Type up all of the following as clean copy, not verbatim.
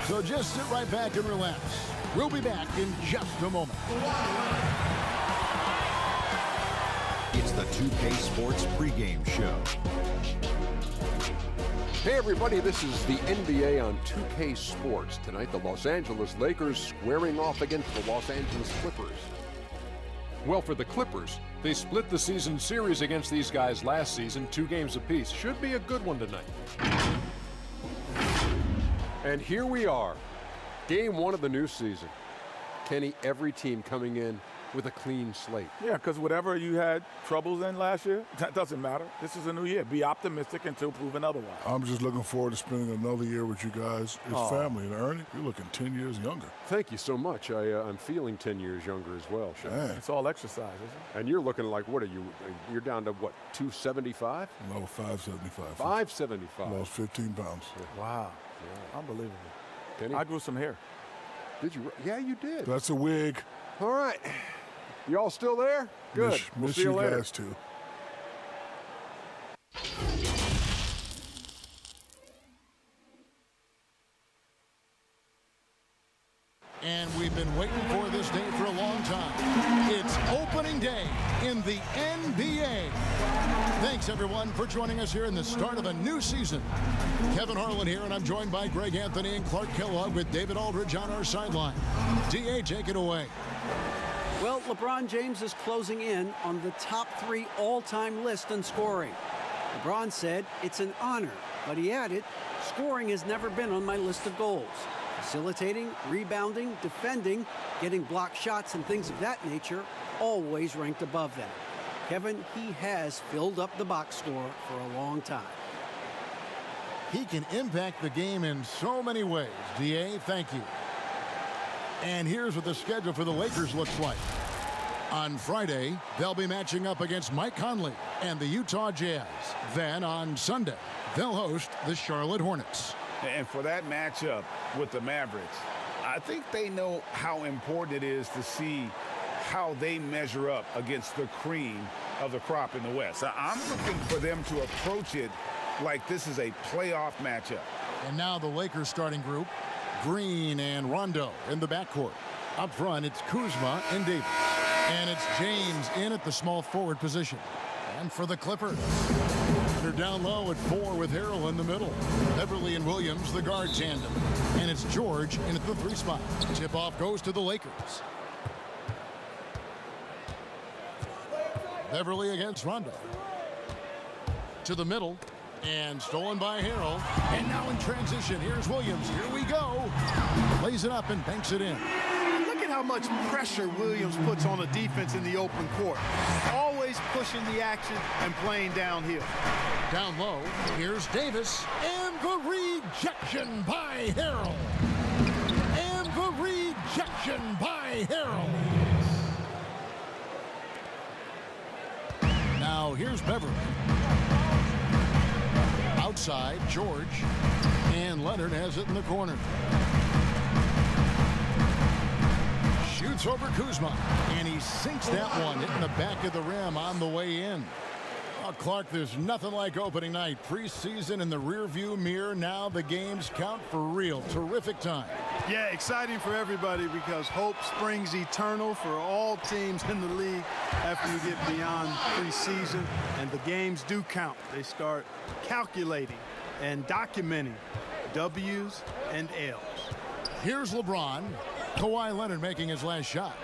So just sit right back and relax. We'll be back in just a moment. It's the 2K Sports pregame show. Hey everybody, this is the NBA on 2K Sports. Tonight, the Los Angeles Lakers squaring off against the Los Angeles Clippers. Well, for the Clippers, they split the season series against these guys last season, 2 games apiece. Should be a good one tonight. And here we are, game 1 of the new season. Kenny, every team coming in with a clean slate. Yeah, because whatever you had troubles in last year, that doesn't matter. This is a new year. Be optimistic until proven otherwise. I'm just looking forward to spending another year with you guys. It's family. And Ernie, you're looking 10 years younger. Thank you so much. I'm feeling 10 years younger as well, Shaq. Man. It's all exercise, isn't it? And you're looking like, what are you? You're down to what, 275? No, 575. 575. Lost 15 pounds. Wow. Yeah. Unbelievable. Kenny? I grew some hair. Did you? Yeah, you did. That's a wig. All right. You all still there? Good. We'll Miss see you you later. guys too. And we've been waiting for this day for a long time. It's opening day in the NBA. Thanks, everyone, for joining us here in the start of a new season. Kevin Harlan here, and I'm joined by Greg Anthony and Clark Kellogg with David Aldridge on our sideline. D.A., take it away. Well, LeBron James is closing in on the top 3 all-time list in scoring. LeBron said, "It's an honor," but he added, "Scoring has never been on my list of goals. Facilitating, rebounding, defending, getting blocked shots, and things of that nature always ranked above that." Kevin, he has filled up the box score for a long time. He can impact the game in so many ways. D.A., thank you. And here's what the schedule for the Lakers looks like. On Friday, they'll be matching up against Mike Conley and the Utah Jazz. Then on Sunday, they'll host the Charlotte Hornets. And for that matchup with the Mavericks, I think they know how important it is to see how they measure up against the cream of the crop in the West. I'm looking for them to approach it like this is a playoff matchup. And now the Lakers starting group, Green and Rondo in the backcourt. Up front, it's Kuzma and Davis. And it's James in at the small forward position. And for the Clippers, they're down low at 4 with Harrell in the middle. Beverly and Williams, the guard tandem. And it's George in at the 3 spot. Tip-off goes to the Lakers. Beverly against Rondo. To the middle. And stolen by Harrell. And now in transition, here's Williams. Here we go. Lays it up and banks it in. Look at how much pressure Williams puts on the defense in the open court. Always pushing the action and playing downhill. Down low, here's Davis. And the rejection by Harrell. And the rejection by Harrell. Now here's Beverly. Outside, George. And Leonard has it in the corner. Shoots over Kuzma. And he sinks that one, hitting the back of the rim on the way in. Oh, Clark, there's nothing like opening night. Preseason in the rearview mirror. Now the games count for real. Terrific time. Yeah, exciting for everybody because hope springs eternal for all teams in the league after you get beyond preseason. And the games do count. They start calculating and documenting W's and L's. Here's LeBron. Kawhi Leonard making his last shot.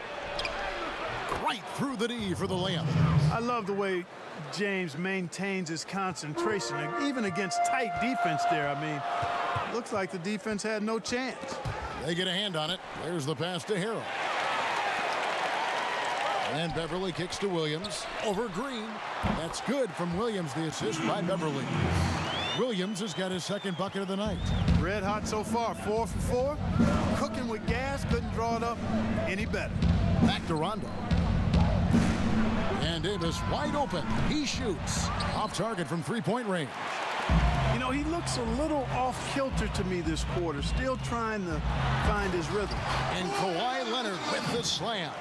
Right through the D for the layup. I love the way James maintains his concentration, even against tight defense there. I mean, looks like the defense had no chance. They get a hand on it. There's the pass to Harrell. And Beverly kicks to Williams. Over Green. That's good from Williams, the assist by Beverly. Williams has got his second bucket of the night. Red hot so far, 4 for 4. Cooking with gas, couldn't draw it up any better. Back to Rondo. And Davis wide open. He shoots. Off target from three-point range. You know, he looks a little off-kilter to me this quarter, still trying to find his rhythm. And Kawhi Leonard with the slam.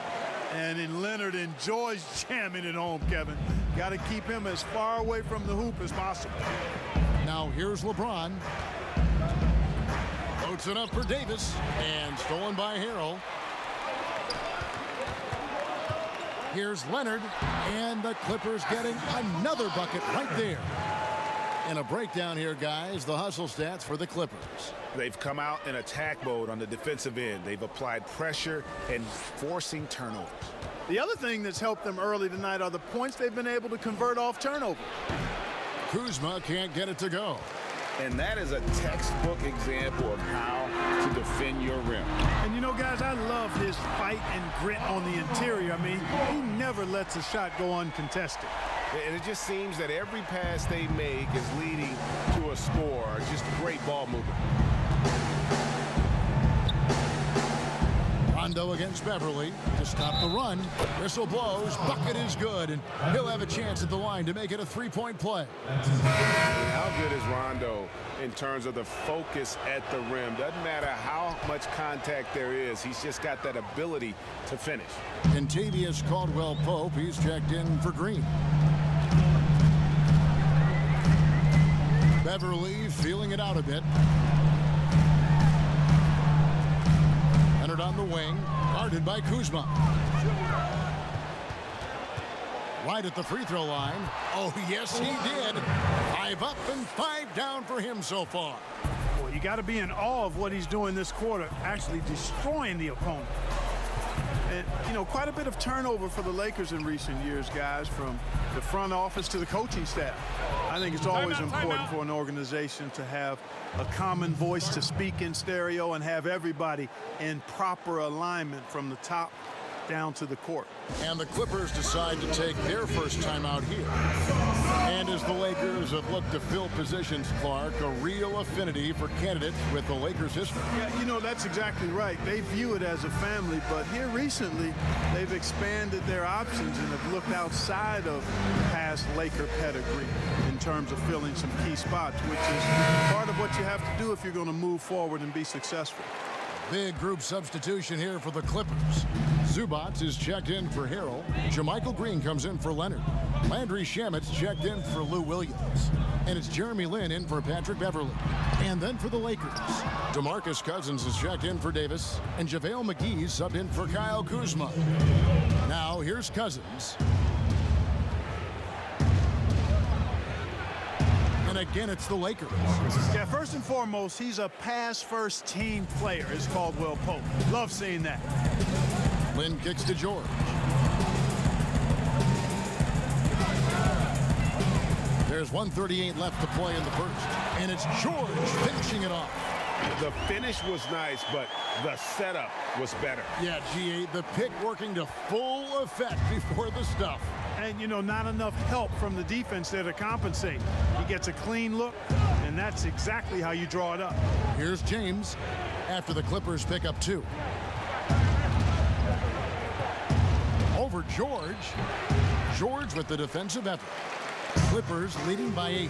And then Leonard enjoys jamming it home, Kevin. Got to keep him as far away from the hoop as possible. Now here's LeBron. Floats it up for Davis, and stolen by Harrell. Here's Leonard, and the Clippers getting another bucket right there. In a breakdown here, guys, the hustle stats for the Clippers. They've come out in attack mode on the defensive end. They've applied pressure and forcing turnovers. The other thing that's helped them early tonight are the points they've been able to convert off turnover. Kuzma can't get it to go. And that is a textbook example of how to defend your rim. And you know, guys, I love his fight and grit on the interior. I mean, he never lets a shot go uncontested. And it just seems that every pass they make is leading to a score. Just great ball movement. Rondo against Beverly to stop the run. Whistle blows. Bucket is good, and he'll have a chance at the line to make it a three-point play. How good is Rondo in terms of the focus at the rim? Doesn't matter how much contact there is. He's just got that ability to finish. Contavious Caldwell-Pope, he's checked in for Green. Beverly feeling it out a bit. Leonard on the wing, guarded by Kuzma. Right at the free throw line. Oh, yes, he did. 5 up and 5 down for him so far. Well, you got to be in awe of what he's doing this quarter, actually destroying the opponent. And, you know, quite a bit of turnover for the Lakers in recent years, guys, from the front office to the coaching staff. I think it's always important for an organization to have a common voice to speak in stereo and have everybody in proper alignment from the top down to the court. And the Clippers decide to take their first time out here. And as the Lakers have looked to fill positions, Clark, a real affinity for candidates with the Lakers history. Yeah, you know, that's exactly right. They view it as a family, but here recently, they've expanded their options and have looked outside of past Laker pedigree in terms of filling some key spots, which is part of what you have to do if you're going to move forward and be successful. Big group substitution here for the Clippers. Zubats is checked in for Harrell. Jermichael Green comes in for Leonard. Landry Shamit's checked in for Lou Williams. And it's Jeremy Lin in for Patrick Beverly. And then for the Lakers, DeMarcus Cousins is checked in for Davis. And JaVale McGee's subbed in for Kyle Kuzma. Now here's Cousins. And again, it's the Lakers. Yeah, first and foremost, he's a pass-first team player, is Caldwell-Pope. Love seeing that. Lynn kicks to George. There's 1:38 left to play in the first. And it's George finishing it off. The finish was nice, but the setup was better. Yeah, G8, the pick working to full effect before the stuff. And, you know, not enough help from the defense there to compensate. He gets a clean look, and that's exactly how you draw it up. Here's James after the Clippers pick up 2. Over George. George with the defensive effort. Clippers leading by 8.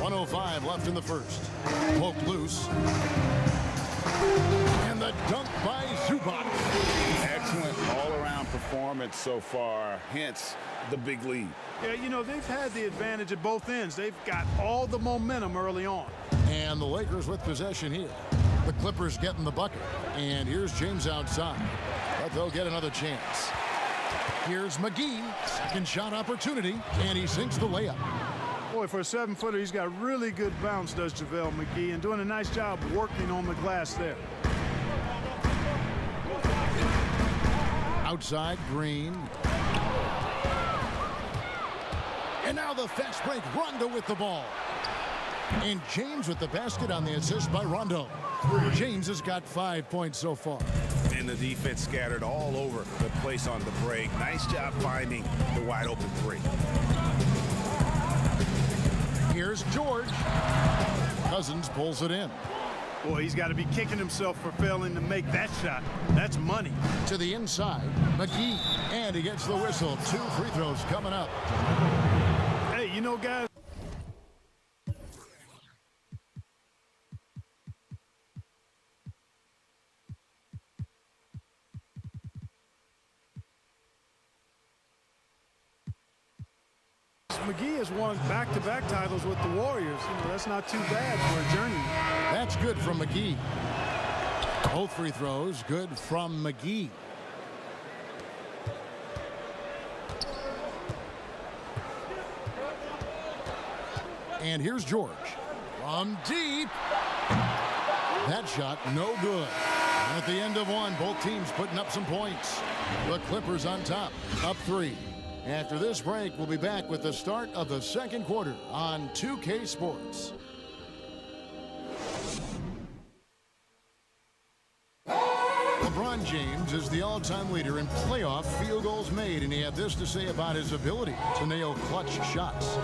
1:05 left in the first. Poked loose. And the dunk by Zubac. Excellent all-around performance so far, hence the big lead. Yeah, you know, they've had the advantage at both ends. They've got all the momentum early on. And the Lakers with possession here. The Clippers getting the bucket. And here's James outside. But they'll get another chance. Here's McGee. Second shot opportunity. And he sinks the layup. Boy, for a 7-footer, he's got really good bounce, does JaVale McGee, and doing a nice job working on the glass there. Outside, Green. And now the fast break. Rondo with the ball. And James with the basket on the assist by Rondo. James has got 5 points so far. And the defense scattered all over the place on the break. Nice job finding the wide open 3. Here's George. Cousins pulls it in. Boy, he's got to be kicking himself for failing to make that shot. That's money. To the inside, McGee. And he gets the whistle. 2 free throws coming up. Hey, you know, guys. McGee has won back-to-back titles with the Warriors. You know, that's not too bad for a journeyman. That's good from McGee. Both free throws good from McGee. And here's George from deep. That shot no good. And at the end of one, both teams putting up some points. The Clippers on top, up 3. After this break, we'll be back with the start of the second quarter on 2K Sports. LeBron James is the all-time leader in playoff field goals made, and he had this to say about his ability to nail clutch shots.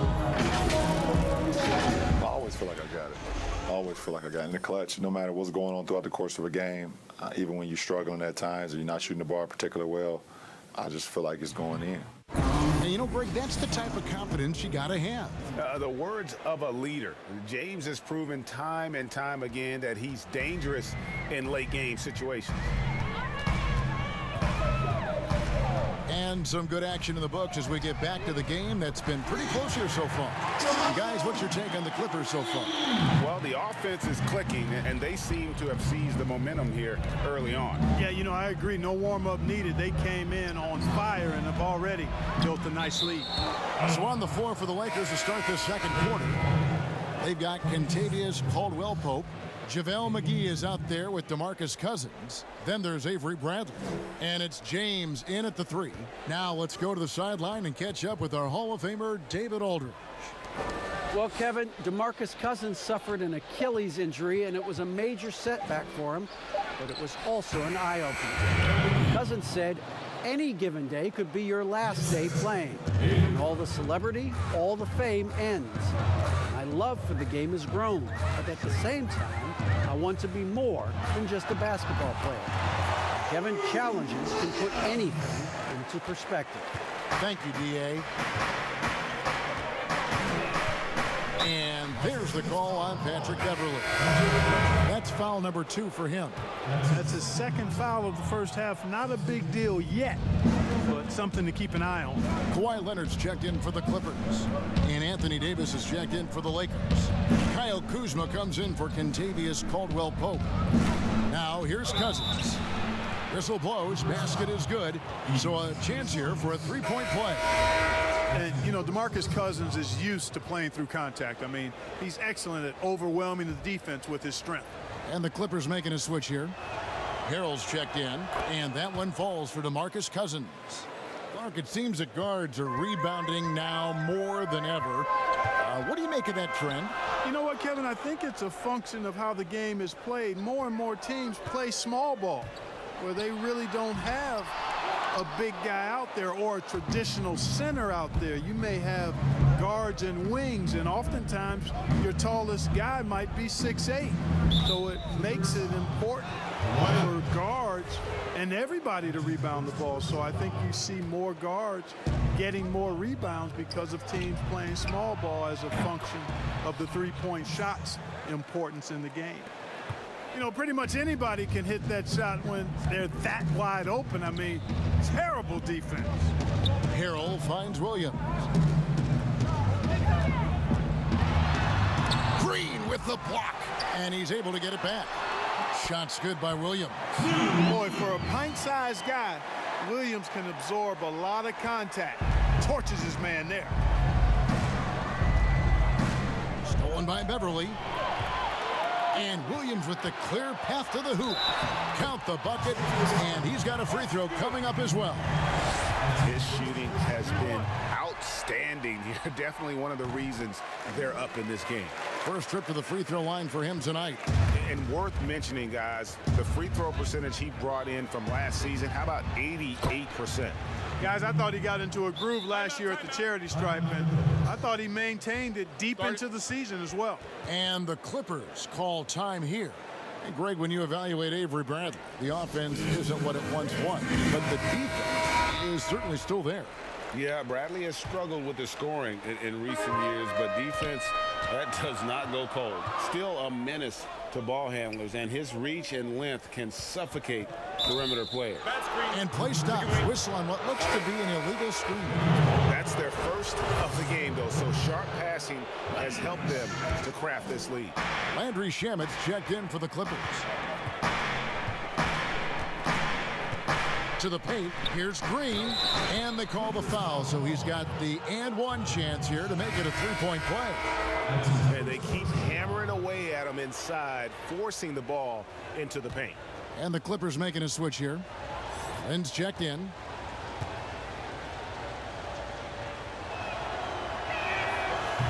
I always feel like I got it. I always feel like I got it in the clutch, no matter what's going on throughout the course of a game. Even when you're struggling at times or you're not shooting the ball particularly well, I just feel like it's going in. And you know, Greg, that's the type of confidence you got to have. The words of a leader. James has proven time and time again that he's dangerous in late game situations. And some good action in the books as we get back to the game that's been pretty close here so far. And guys, what's your take on the Clippers so far? Well, the offense is clicking, and they seem to have seized the momentum here early on. Yeah, you know, I agree. No warm-up needed. They came in on fire and have already built a nice lead. So on the floor for the Lakers to start this second quarter, they've got Kentavious Caldwell-Pope. JaVale McGee is out there with DeMarcus Cousins. Then there's Avery Bradley. And it's James in at the 3. Now let's go to the sideline and catch up with our Hall of Famer, David Aldridge. Well, Kevin, DeMarcus Cousins suffered an Achilles injury, and it was a major setback for him, but it was also an eye-opener. Cousins said, any given day could be your last day playing. And all the celebrity, all the fame ends. My love for the game has grown, but at the same time, I want to be more than just a basketball player. Kevin, challenges can put anything into perspective. Thank you, D.A. And there's the call on Patrick Beverley. That's foul number 2 for him. That's his second foul of the first half. Not a big deal yet, but something to keep an eye on. Kawhi Leonard's checked in for the Clippers. And Anthony Davis is checked in for the Lakers. Kyle Kuzma comes in for Kentavious Caldwell-Pope. Now here's Cousins. Whistle blows, basket is good. So a chance here for a three-point play. And, you know, DeMarcus Cousins is used to playing through contact. I mean, he's excellent at overwhelming the defense with his strength. And the Clippers making a switch here. Harrell's checked in, and that one falls for DeMarcus Cousins. Clark, it seems that guards are rebounding now more than ever. What do you make of that trend? You know what, Kevin? I think it's a function of how the game is played. More and more teams play small ball, where they really don't have a big guy out there or a traditional center out there. You may have guards and wings, and oftentimes your tallest guy might be 6'8". So it makes it important for guards and everybody to rebound the ball. So I think you see more guards getting more rebounds because of teams playing small ball as a function of the three-point shot's importance in the game. You know, pretty much anybody can hit that shot when they're that wide open. I mean, terrible defense. Harrell finds Williams. Green with the block, and he's able to get it back. Shot's good by Williams. Boy, for a pint-sized guy, Williams can absorb a lot of contact. Torches his man there. Stolen by Beverly. And Williams with the clear path to the hoop. Count the bucket, and he's got a free throw coming up as well. His shooting has been outstanding. Definitely one of the reasons they're up in this game. First trip to the free throw line for him tonight. And worth mentioning, guys, the free throw percentage he brought in from last season, how about 88%? Guys, I thought he got into a groove last year at the charity stripe, and I thought he maintained it deep into the season as well. And the Clippers call time here. And Greg, when you evaluate Avery Bradley, the offense isn't what it once was, but the defense is certainly still there. Yeah, Bradley has struggled with the scoring in recent years, but defense, that does not go cold. Still a menace to ball handlers, and his reach and length can suffocate perimeter players. And play stops. Whistle on what looks to be an illegal screen. That's their first of the game, though, so sharp passing has helped them to craft this lead. Landry Shamet's checked in for the Clippers. To the paint, here's Green, and they call the foul, so he's got the and one chance here to make it a three-point play. And they keep hammering away at him inside, forcing the ball into the paint. And the Clippers making a switch here. Lynn's checked in.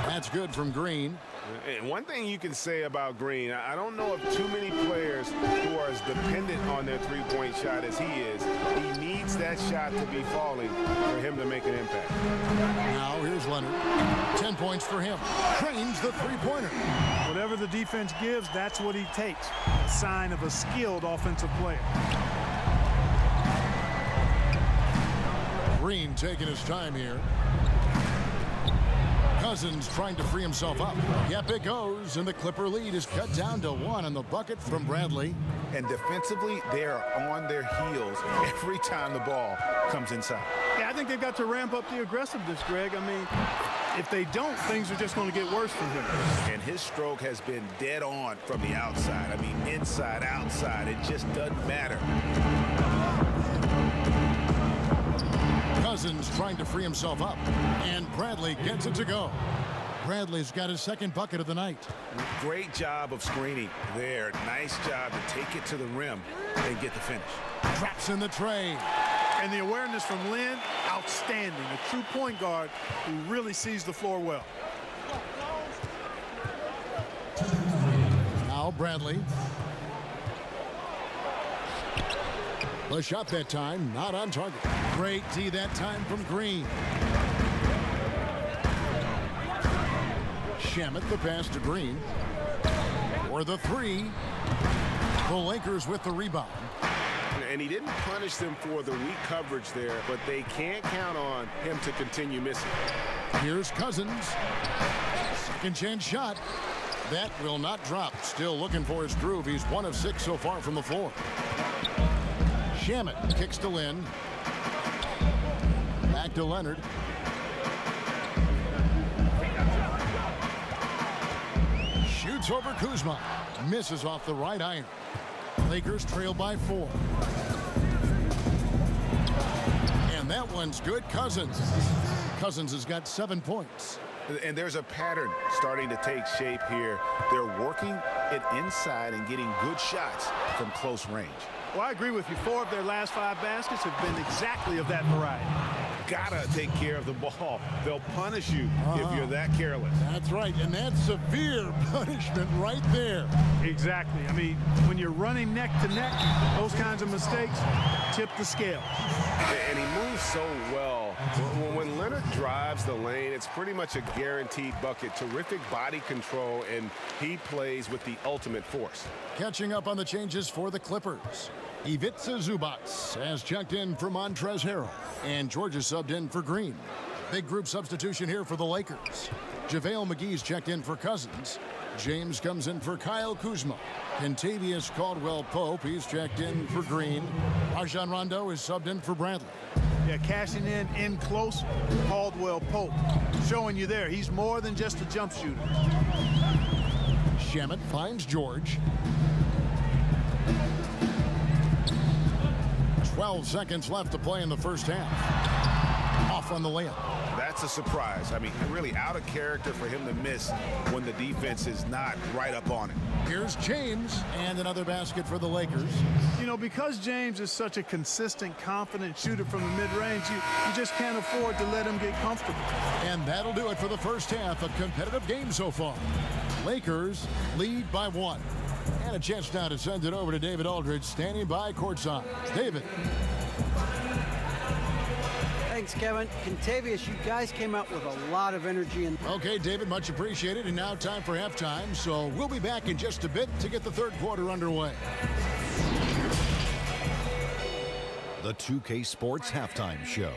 That's good from Green. And one thing you can say about Green, I don't know of too many players who are as dependent on their three-point shot as he is. He needs that shot to be falling for him to make an impact. Now here's Leonard. 10 points for him. Trains the three-pointer. Whatever the defense gives, that's what he takes. A sign of a skilled offensive player. Green taking his time here. Cousins trying to free himself up. Yep, it goes, and the Clipper lead is cut down to 1 on the bucket from Bradley. And defensively, they are on their heels every time the ball comes inside. Yeah, I think they've got to ramp up the aggressiveness, Greg. I mean, if they don't, things are just going to get worse from him. And his stroke has been dead on from the outside. I mean, inside, outside, it just doesn't matter. Cousins trying to free himself up, and Bradley gets it to go. Bradley's got his second bucket of the night. Great job of screening there. Nice job to take it to the rim and get the finish. Traps in the tray. And the awareness from Lynn, outstanding. A true point guard who really sees the floor well. Now Bradley. The shot that time, not on target. Great D that time from Green. Shamet the pass to Green. For the three. The Lakers with the rebound. And he didn't punish them for the weak coverage there, but they can't count on him to continue missing. Here's Cousins. Second chance shot. That will not drop. Still looking for his groove. He's 1 of 6 so far from the floor. Shamet kicks to Lynn. Back to Leonard. Shoots over Kuzma. Misses off the right iron. Lakers trail by 4. And that one's good. Cousins. Cousins has got 7 points. And there's a pattern starting to take shape here. They're working it inside and getting good shots from close range. Well, I agree with you. 4 of their last 5 baskets have been exactly of that variety. Gotta take care of the ball. They'll punish you if you're that careless. That's right, and that's severe punishment right there. Exactly. I mean, when you're running neck to neck, those kinds of mistakes tip the scale. And he moves so well. When Leonard drives the lane, it's pretty much a guaranteed bucket. Terrific body control, and he plays with the ultimate force. Catching up on the changes for the Clippers. Ivica Zubac has checked in for Montrezl Harrell, and Georgia subbed in for Green. Big group substitution here for the Lakers. JaVale McGee's checked in for Cousins. James comes in for Kyle Kuzma. Kentavious Caldwell-Pope, he's checked in for Green. Rajon Rondo is subbed in for Bradley. Yeah, cashing in close, Caldwell-Pope. Showing you there, he's more than just a jump shooter. Shamet finds George. 12 seconds left to play in the first half. Off on the layup. That's a surprise. I mean, really out of character for him to miss when the defense is not right up on it. Here's James, and another basket for the Lakers. You know, because James is such a consistent, confident shooter from the mid-range, you just can't afford to let him get comfortable. And that'll do it for the first half. A competitive game so far. Lakers lead by 1. And a chance now to send it over to David Aldridge, standing by courtside. David. Thanks, Kevin. Kentavious, you guys came out with a lot of energy. Okay, David, much appreciated. And now time for halftime. So we'll be back in just a bit to get the third quarter underway. The 2K Sports Halftime Show.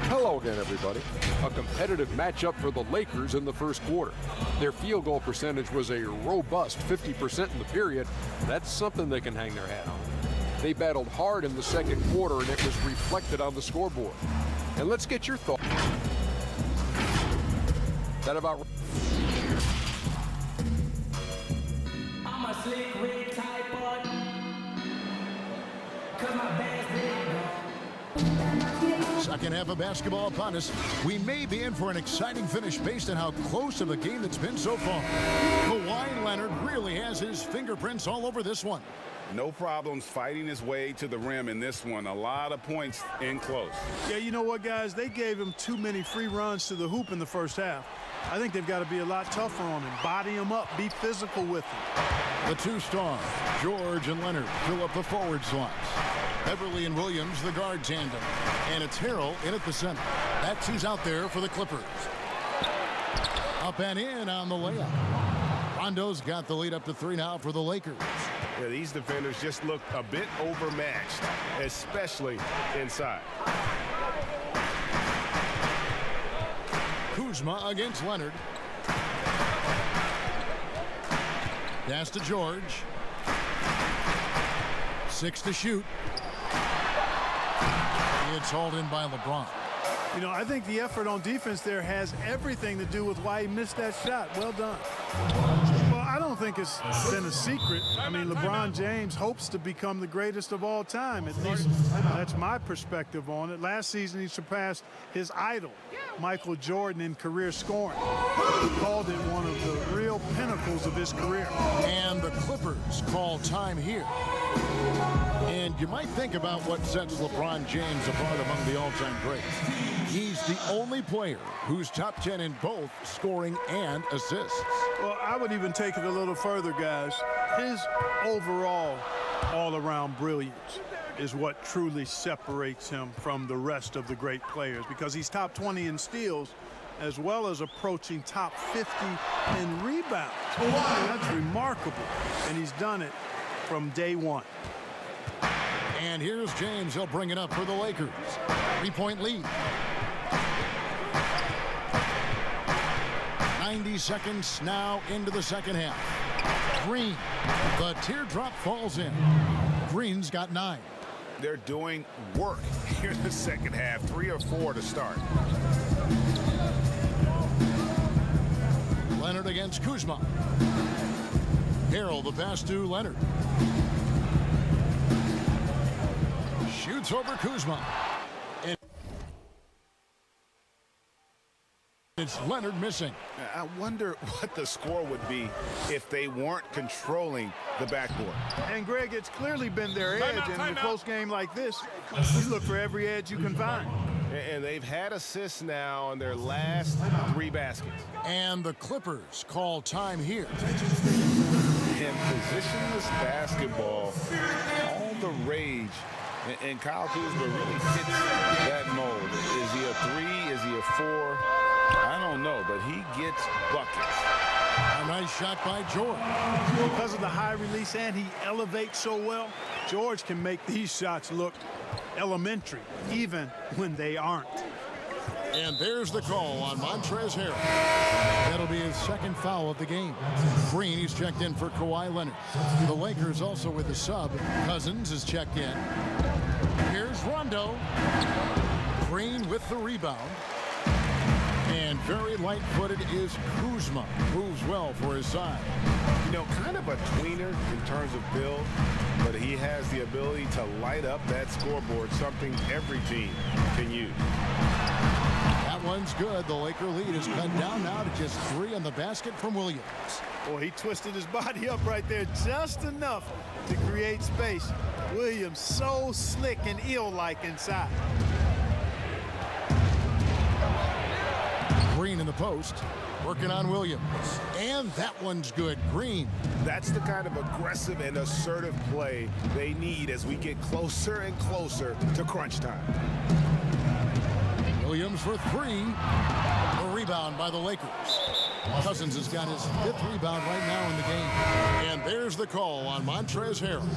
Hello again, everybody. A competitive matchup for the Lakers in the first quarter. Their field goal percentage was a robust 50% in the period. That's something they can hang their hat on. They battled hard in the second quarter, and it was reflected on the scoreboard. And let's get your thoughts. That about... I'm a slick red type bud, 'cause my band's big. Second half of basketball upon us. We may be in for an exciting finish based on how close of a game it's been so far. Kawhi Leonard really has his fingerprints all over this one. No problems fighting his way to the rim in this one. A lot of points in close. Yeah, you know what, guys? They gave him too many free runs to the hoop in the first half. I think they've got to be a lot tougher on him. Body him up. Be physical with him. The two stars, George and Leonard, fill up the forward slots. Beverly and Williams, the guard tandem. And it's Harrell in at the center. That's who's out there for the Clippers. Up and in on the layup. Rondo's got the lead up to 3 now for the Lakers. Yeah, these defenders just look a bit overmatched, especially inside. Kuzma against Leonard. Pass to George. 6 to shoot. It's hauled in by LeBron. You know, I think the effort on defense there has everything to do with why he missed that shot. Well done. Well, I don't think it's been a secret. I mean, LeBron James hopes to become the greatest of all time. At least that's my perspective on it. Last season, he surpassed his idol, Michael Jordan, in career scoring. He called it one of the real pinnacles of his career. And the Clippers call time here. And you might think about what sets LeBron James apart among the all-time greats. He's the only player who's top 10 in both scoring and assists. Well, I would even take it a little further, guys. His overall all-around brilliance is what truly separates him from the rest of the great players, because he's top 20 in steals as well as approaching top 50 in rebounds. That's remarkable, and he's done it from day one. And here's James. He'll bring it up for the Lakers. 3-point lead. 90 seconds now into the second half. Green. The teardrop falls in. Green's got 9. They're doing work here in the second half. 3 or 4 to start. Leonard against Kuzma. Harrell, the pass to Leonard. Shoots over Kuzma. And it's Leonard missing. I wonder what the score would be if they weren't controlling the backboard. And, Greg, it's clearly been their edge. And in a close game like this, you look for every edge you can find. And they've had assists now on their last 3 baskets. And the Clippers call time here. In positionless basketball, all the rage. And Kyle Kuzma really fits that mold. Is he a 3? Is he a 4? I don't know, but he gets buckets. A nice shot by George. Because of the high release and he elevates so well, George can make these shots look elementary, even when they aren't. And there's the call on Montrezl Harrell. That'll be his second foul of the game. Green, he's checked in for Kawhi Leonard. The Lakers also with a sub. Cousins is checked in. Here's Rondo. Green with the rebound. And very light-footed is Kuzma. Moves well for his side. You know, kind of a tweener in terms of build, but he has the ability to light up that scoreboard, something every team can use. That one's good. The Laker lead is cut down now to just 3 on the basket from Williams. Boy, he twisted his body up right there just enough to create space. Williams so slick and ill-like inside. Green in the post, working on Williams. And that one's good. Green. That's the kind of aggressive and assertive play they need as we get closer and closer to crunch time. Williams for 3. A rebound by the Lakers. Cousins has got his 5th rebound right now in the game. And there's the call on Montrezl Harrell.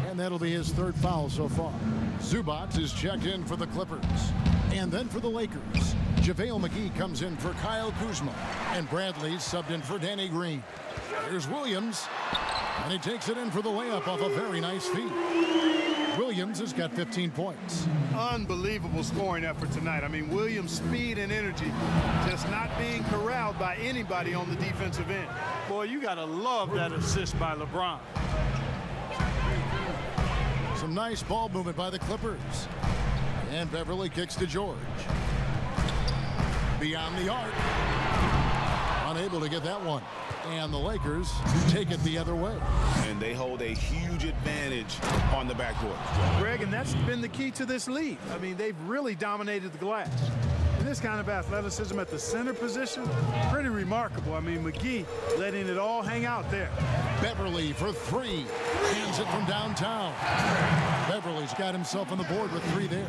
And that'll be his 3rd foul so far. Zubac is checked in for the Clippers. And then for the Lakers, JaVale McGee comes in for Kyle Kuzma. And Bradley's subbed in for Danny Green. Here's Williams. And he takes it in for the layup off a very nice feed. Williams has got 15 points. Unbelievable scoring effort tonight. I mean, Williams' speed and energy just not being corralled by anybody on the defensive end. Boy, you got to love that assist by LeBron. Some nice ball movement by the Clippers. And Beverly kicks to George. Beyond the arc. Unable to get that one. And the Lakers take it the other way. And they hold a huge advantage on the backcourt. Greg, and that's been the key to this league. I mean, they've really dominated the glass. And this kind of athleticism at the center position, pretty remarkable. I mean, McGee letting it all hang out there. Beverly for three. Hands it from downtown. Beverly's got himself on the board with three there.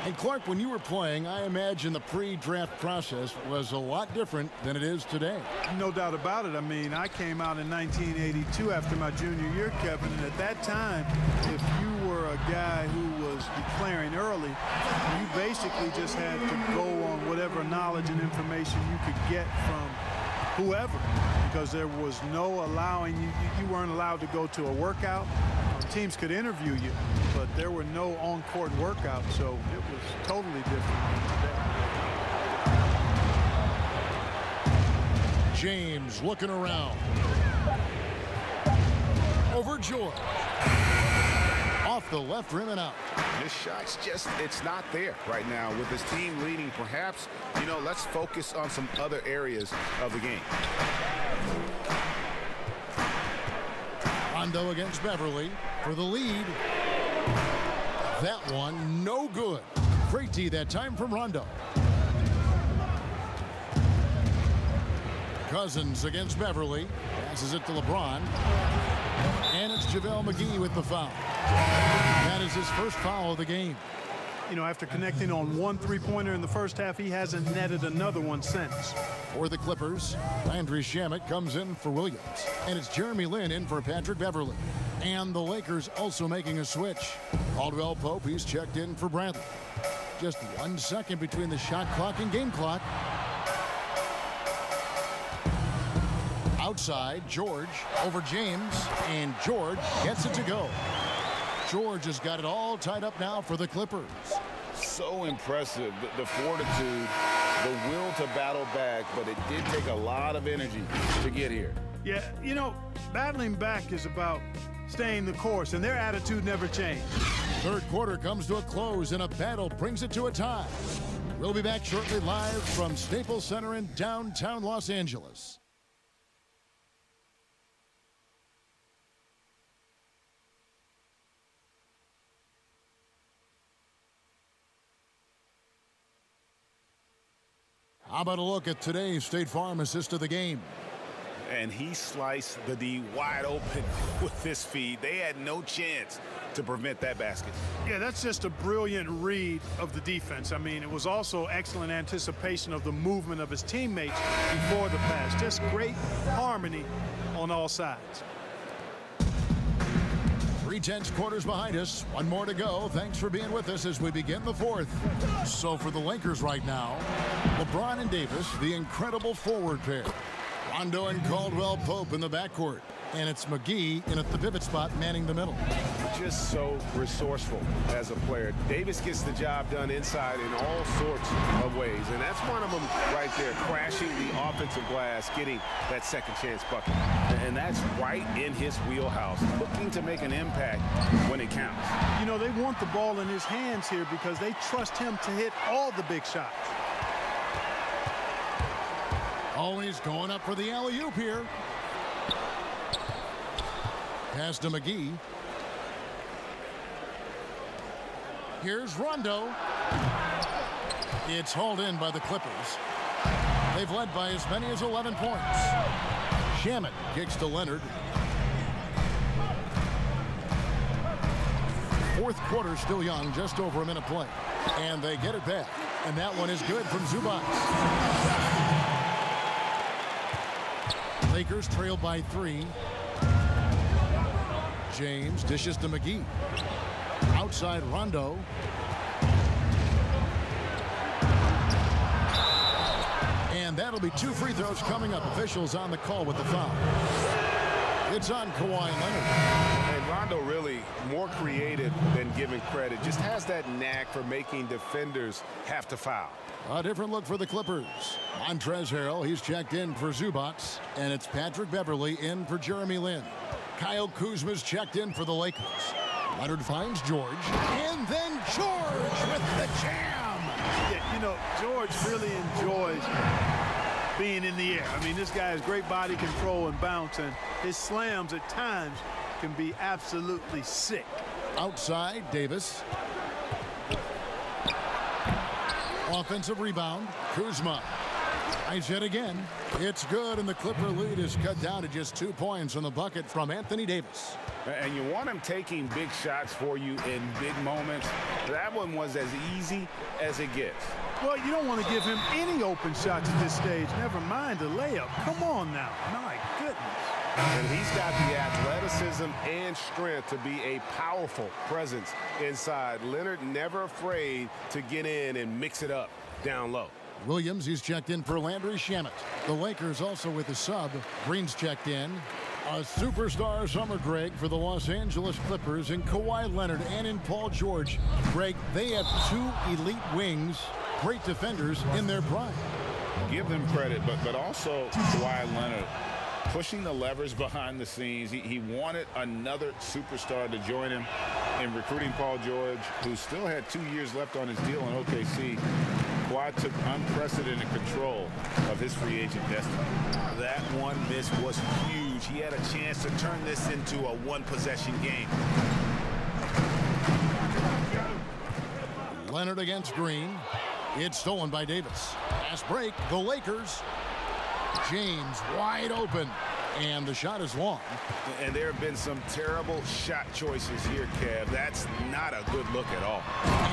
And Clark, when you were playing, I imagine the pre-draft process was a lot different than it is today. No doubt about it. I mean, I came out in 1982 after my junior year, Kevin, and at that time, if you were a guy who was declaring early, you basically just had to go on whatever knowledge and information you could get from whoever, because there was no allowing you weren't allowed to go to a workout. Teams could interview you, but there were no on-court workouts, so it was totally different today. James looking around. Over George. Off the left rim and out. This shot's just, it's not there right now. With his team leading, perhaps, let's focus on some other areas of the game. Rondo against Beverly for the lead. That one, no good. Great D that time from Rondo. Cousins against Beverly. Passes it to LeBron. And it's JaVale McGee with the foul. That is his first foul of the game. After connecting on one three-pointer in the first half, he hasn't netted another one since. For the Clippers, Landry Shamet comes in for Williams. And it's Jeremy Lin in for Patrick Beverly. And the Lakers also making a switch. Caldwell Pope, he's checked in for Bradley. Just 1 second between the shot clock and game clock. Outside, George over James. And George gets it to go. George has got it all tied up now for the Clippers. So impressive, the fortitude, the will to battle back, but it did take a lot of energy to get here. Yeah, battling back is about staying the course, and their attitude never changed. Third quarter comes to a close, and a battle brings it to a tie. We'll be back shortly live from Staples Center in downtown Los Angeles. How about a look at today's State Farm assist of the game? And he sliced the D wide open with this feed. They had no chance to prevent that basket. Yeah, that's just a brilliant read of the defense. I mean, it was also excellent anticipation of the movement of his teammates before the pass. Just great harmony on all sides. 3/10 quarters behind us. One more to go. Thanks for being with us as we begin the fourth. So for the Lakers right now, LeBron and Davis, the incredible forward pair. Rondo and Caldwell Pope in the backcourt. And it's McGee in at the pivot spot manning the middle. Just so resourceful as a player. Davis gets the job done inside in all sorts of ways. And that's one of them right there, crashing the offensive glass, getting that second chance bucket. And that's right in his wheelhouse, looking to make an impact when it counts. They want the ball in his hands here because they trust him to hit all the big shots. Always going up for the alley-oop here. Pass to McGee. Here's Rondo. It's hauled in by the Clippers. They've led by as many as 11 points. Shamet kicks to Leonard. Fourth quarter still young, just over a minute play. And they get it back. And that one is good from Zubac. Lakers trail by 3. James dishes to McGee. Outside Rondo. And that'll be 2 free throws coming up. Officials on the call with the foul. It's on Kawhi Leonard. And Rondo really more creative than giving credit. Just has that knack for making defenders have to foul. A different look for the Clippers. Montrezl Harrell, he's checked in for Zubac. And it's Patrick Beverley in for Jeremy Lin. Kyle Kuzma's checked in for the Lakers. Leonard finds George. And then George with the jam. Yeah, you know, George really enjoys being in the air. I mean, this guy has great body control and bounce, and his slams at times can be absolutely sick. Outside, Davis. Offensive rebound, Kuzma. Nice hit again. It's good, and the Clipper lead is cut down to just 2 points on the bucket from Anthony Davis. And you want him taking big shots for you in big moments. That one was as easy as it gets. Well, you don't want to give him any open shots at this stage. Never mind the layup. Come on now. My goodness. And he's got the athleticism and strength to be a powerful presence inside. Leonard never afraid to get in and mix it up down low. Williams, he's checked in for Landry Shamet. The Lakers also with a sub. Green's checked in. A superstar summer, Greg, for the Los Angeles Clippers in Kawhi Leonard and in Paul George. Greg, they have 2 elite wings, great defenders in their prime. Give them credit, but also Kawhi Leonard pushing the levers behind the scenes. He wanted another superstar to join him in recruiting Paul George, who still had 2 years left on his deal in OKC. Kawhi took unprecedented control of his free agent destiny. That one miss was huge. He had a chance to turn this into a one-possession game. Leonard against Green. It's stolen by Davis. Fast break, the Lakers. James wide open, and the shot is long. And there have been some terrible shot choices here, Kev. That's not a good look at all.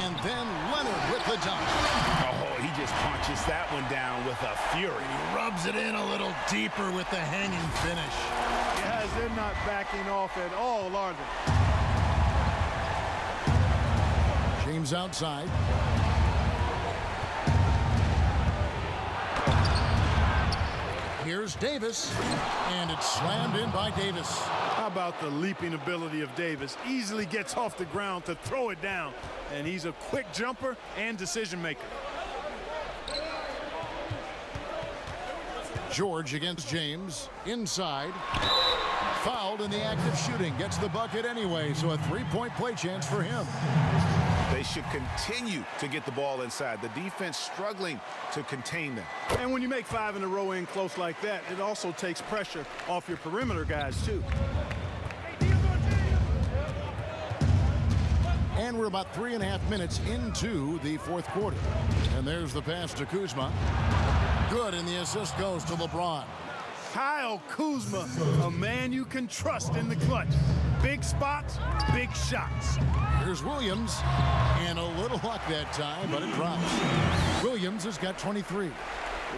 And then Leonard with the dunk. Oh, he just punches that one down with a fury. He rubs it in a little deeper with the hanging finish. Guys, they're not backing off at all, are they? James outside. Here's Davis, and it's slammed in by Davis. How about the leaping ability of Davis? Easily gets off the ground to throw it down, and he's a quick jumper and decision maker. George against James, inside. Fouled in the act of shooting, gets the bucket anyway, so a 3-point play chance for him. They should continue to get the ball inside. The defense struggling to contain them. And when you make 5 in a row in close like that, it also takes pressure off your perimeter guys, too. And we're about 3.5 minutes into the fourth quarter. And there's the pass to Kuzma. Good, and the assist goes to LeBron. Kyle Kuzma, a man you can trust in the clutch. Big spots, big shots. Here's Williams, and a little luck that time, but it drops. Williams has got 23.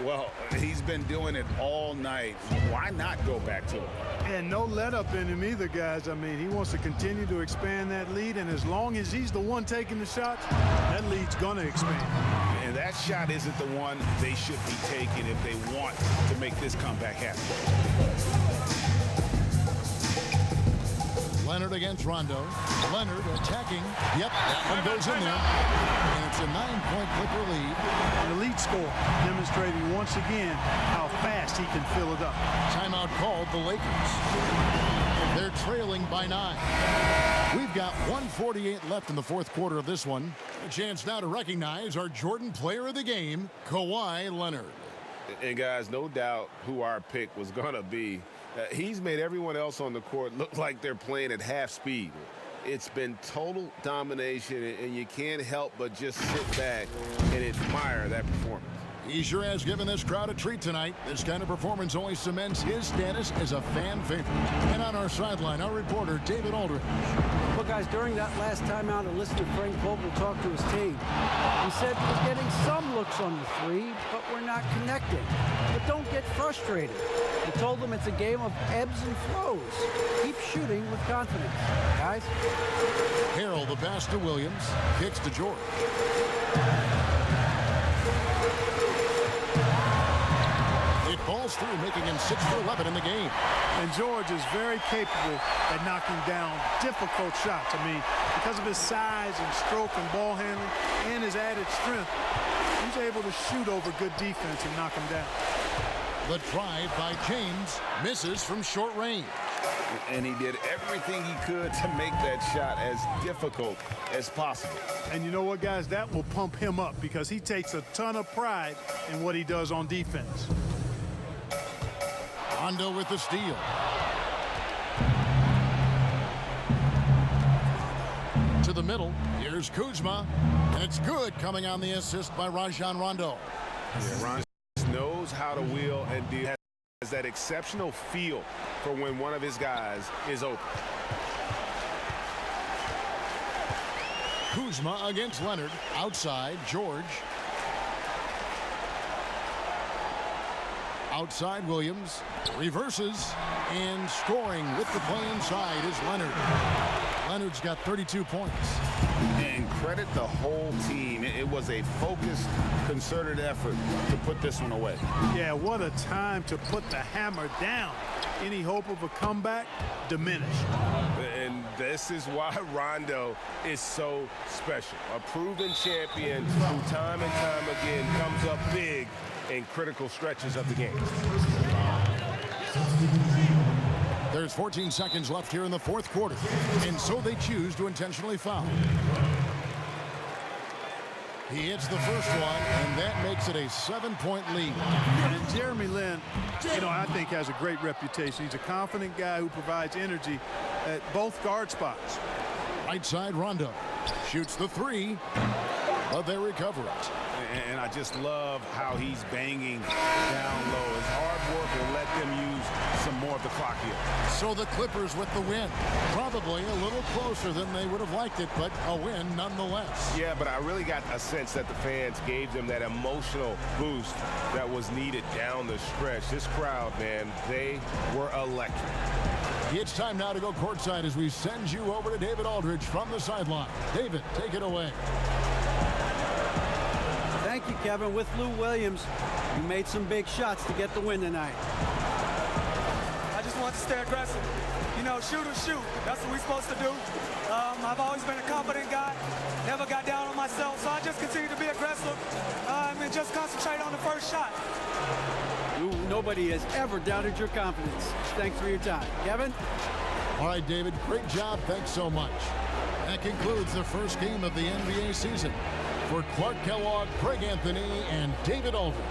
Well, he's been doing it all night. Why not go back to him? And no let up in him either, guys. I mean, he wants to continue to expand that lead, and as long as he's the one taking the shots, that lead's going to expand. And that shot isn't the one they should be taking if they want to make this comeback happen. Leonard against Rondo. Leonard attacking. Yep, that one goes in there. And it's a 9-point Clipper lead. An elite score, demonstrating once again how fast he can fill it up. Timeout called the Lakers. They're trailing by 9. We've got 1:48 left in the fourth quarter of this one. A chance now to recognize our Jordan Player of the Game, Kawhi Leonard. And guys, no doubt who our pick was going to be. He's made everyone else on the court look like they're playing at half speed. It's been total domination, and you can't help but just sit back and admire that performance. He sure has given this crowd a treat tonight. This kind of performance only cements his status as a fan favorite. And on our sideline, our reporter, David Aldridge. Well, guys, during that last timeout, I listened to Frank Vogel talk to his team. He said we're getting some looks on the three, but we're not connecting. But don't get frustrated. He told them it's a game of ebbs and flows. Keep shooting with confidence, guys. Harrell, the pass to Williams, kicks to George. It falls through, making him 6 for 11 in the game. And George is very capable at knocking down difficult shots. I mean, because of his size and stroke and ball handling and his added strength, he's able to shoot over good defense and knock them down. The drive by James misses from short range. And he did everything he could to make that shot as difficult as possible. And you know what, guys? That will pump him up because he takes a ton of pride in what he does on defense. Rondo with the steal. To the middle. Here's Kuzma. And it's good coming on the assist by Rajon Rondo. Yeah, Rondo knows how to wheel and deal. Has that exceptional feel for when one of his guys is open. Kuzma against Leonard. Outside, George. Outside, Williams. Reverses. And scoring with the play inside is Leonard. Leonard's got 32 points. And credit the whole team. It was a focused, concerted effort to put this one away. Yeah, what a time to put the hammer down. Any hope of a comeback diminished. And this is why Rondo is so special. A proven champion who time and time again comes up big in critical stretches of the game. There's 14 seconds left here in the fourth quarter, and so they choose to intentionally foul. He hits the first one, and that makes it a 7-point lead. And Jeremy Lin, you know, I think has a great reputation. He's a confident guy who provides energy at both guard spots. Right side, Rondo shoots the three, but they recover it. And I just love how he's banging down low. His hard work will let them use some more of the clock here. So the Clippers with the win. Probably a little closer than they would have liked it, but a win nonetheless. Yeah, but I really got a sense that the fans gave them that emotional boost that was needed down the stretch. This crowd, man, they were electric. It's time now to go courtside as we send you over to David Aldridge from the sideline. David, take it away. Thank you, Kevin. With Lou Williams, you made some big shots to get the win tonight. I just want to stay aggressive. You know, shoot or shoot. That's what we're supposed to do. I've always been a confident guy. Never got down on myself, so I just continue to be aggressive and just concentrate on the first shot. Lou, nobody has ever doubted your confidence. Thanks for your time. Kevin? All right, David, great job. Thanks so much. That concludes the first game of the NBA season. For Clark Kellogg, Craig Anthony, and David Aldridge,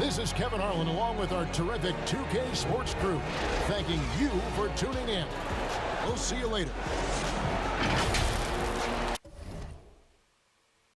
this is Kevin Harlan along with our terrific 2K Sports crew, thanking you for tuning in. We'll see you later.